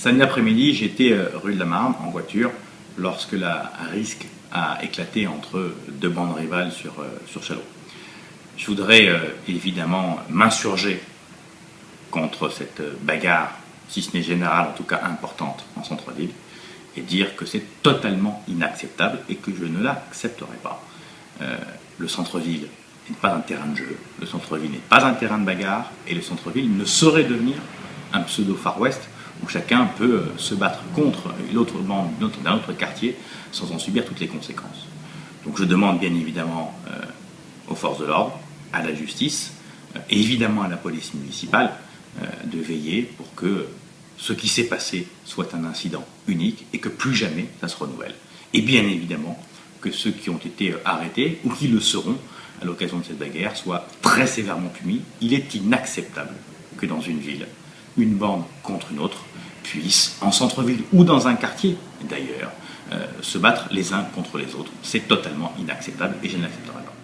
Samedi après-midi, j'étais rue de la Marne en voiture lorsque un risque a éclaté entre deux bandes rivales sur Châlons. Je voudrais évidemment m'insurger contre cette bagarre, si ce n'est générale, en tout cas importante en centre-ville, et dire que c'est totalement inacceptable et que je ne l'accepterai pas. Le centre-ville n'est pas un terrain de jeu, le centre-ville n'est pas un terrain de bagarre, et le centre-ville ne saurait devenir un pseudo-Far West où chacun peut se battre contre l'autre bande d'un autre quartier sans en subir toutes les conséquences. Donc je demande bien évidemment aux forces de l'ordre, à la justice et évidemment à la police municipale de veiller pour que ce qui s'est passé soit un incident unique et que plus jamais ça se renouvelle. Et bien évidemment que ceux qui ont été arrêtés ou qui le seront à l'occasion de cette bagarre soient très sévèrement punis. Il est inacceptable que dans une ville, une bande contre une autre puisse, en centre-ville ou dans un quartier d'ailleurs, se battre les uns contre les autres. C'est totalement inacceptable et je ne l'accepterai pas.